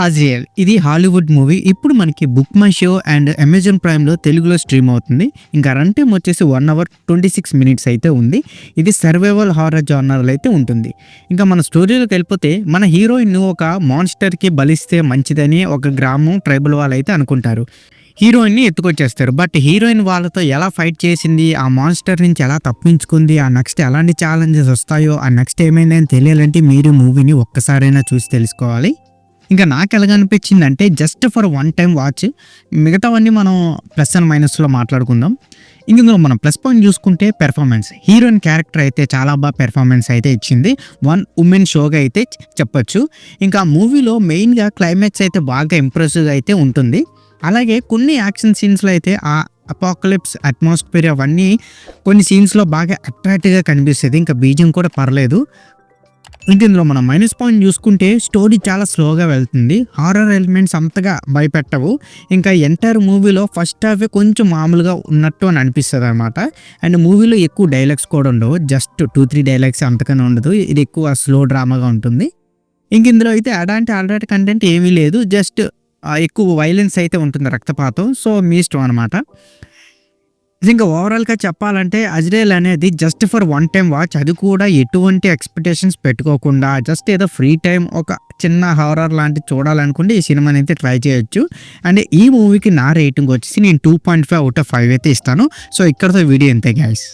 అజియల్ ఇది Hollywood movie. ఇప్పుడు మనకి book my show and Amazon ప్రైమ్‌లో తెలుగులో స్ట్రీమ్ అవుతుంది. ఇంకా రన్ టైమ్ వచ్చేసి 1 అవర్ 26 మినిట్స్ అయితే ఉంది. ఇది సర్వైవల్ హారర్ జానర్‌లో అయితే ఉంటుంది. ఇంకా మన స్టోరీలోకి వెళ్ళిపోతే మన హీరోయిన్ ఒక మాన్‌స్టర్‌కి బలిస్తే మంచిదని ఒక గ్రామం ట్రైబల్ వాళ్ళైతే అనుకుంటారు. హీరోయిన్‌ని ఎత్తుకొచ్చేస్తారు. బట్ హీరోయిన్ వాళ్ళతో ఎలా ఫైట్ చేసింది, ఆ మాన్‌స్టర్ నుంచి ఎలా తప్పించుకుంది, ఆ నెక్స్ట్ ఎలాంటి ఛాలెంజెస్ వస్తాయో, ఆ నెక్స్ట్ ఏమైందని తెలియాలంటే మీరు మూవీని ఒక్కసారైనా చూసి తెలుసుకోవాలి. ఇంకా నాకు ఎలాగనిపించిందంటే just for one time watch. మిగతావన్నీ మనం ప్లస్ అండ్ మైనస్లో మాట్లాడుకుందాం. ఇందులో మనం ప్లస్ పాయింట్ చూసుకుంటే పెర్ఫార్మెన్స్. హీరోయిన్ క్యారెక్టర్ అయితే చాలా బాగా పెర్ఫార్మెన్స్ అయితే ఇచ్చింది. వన్ ఉమెన్ షోగా అయితే చెప్పొచ్చు. ఇంకా మూవీలో మెయిన్గా క్లైమాక్స్ అయితే బాగా ఇంప్రెసివ్గా అయితే ఉంటుంది. అలాగే కొన్ని యాక్షన్ సీన్స్లో అయితే ఆ అపోకలిప్స్ అట్మాస్ఫియర్ అవన్నీ కొన్ని సీన్స్లో బాగా అట్రాక్టివ్గా కనిపిస్తుంది. ఇంకా బీజియం కూడా పర్లేదు. ఇందులో మనం మైనస్ పాయింట్ చూసుకుంటే స్టోరీ చాలా స్లోగా వెళ్తుంది. హారర్ ఎలిమెంట్స్ అంతగా భయపెట్టవు. ఇంకా ఎంటైర్ మూవీలో ఫస్ట్ హాఫే కొంచెం మామూలుగా ఉన్నట్టు అని అనిపిస్తుంది అనమాట. అండ్ మూవీలో ఎక్కువ డైలాగ్స్ కూడా ఉండవు. జస్ట్ 2-3 డైలాగ్స్ అంతకన్నా ఉండదు. ఇది ఎక్కువ స్లో డ్రామాగా ఉంటుంది. ఇందులో అయితే అలాంటి కంటెంట్ ఏమీ లేదు. జస్ట్ ఎక్కువ వైలెన్స్ అయితే ఉంటుంది, రక్తపాతం. సో మీ ఇష్టం అనమాట. ఇంకా ఓవరాల్గా చెప్పాలంటే అజ్రేల్ అనేది just for one time watch. అది కూడా ఎటువంటి ఎక్స్పెక్టేషన్స్ పెట్టుకోకుండా జస్ట్ ఏదో ఫ్రీ టైం ఒక చిన్న హారర్ లాంటిది చూడాలనుకుంటే ఈ సినిమాని అయితే ట్రై చేయొచ్చు. అండ్ ఈ మూవీకి నా రేటింగ్ వచ్చేసి నేను 2.5 అవుట్ ఆఫ్ 5 అయితే ఇస్తాను. సో ఇక్కడతో వీడియో ఎంతే guys.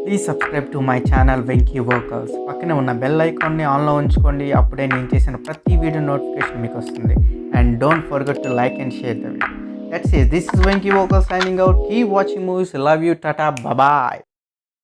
Please subscribe to my channel Venky workers. పక్కనే ఉన్న బెల్ ఐకాన్ని ఆన్లో ఉంచుకోండి. అప్పుడే నేను చేసిన ప్రతి వీడియో నోటిఫికేషన్ మీకు వస్తుంది. And don't forget to like and share the video. That's it. This is Venky Vocal signing out. Keep watching movies. Love you. Tata. Bye bye.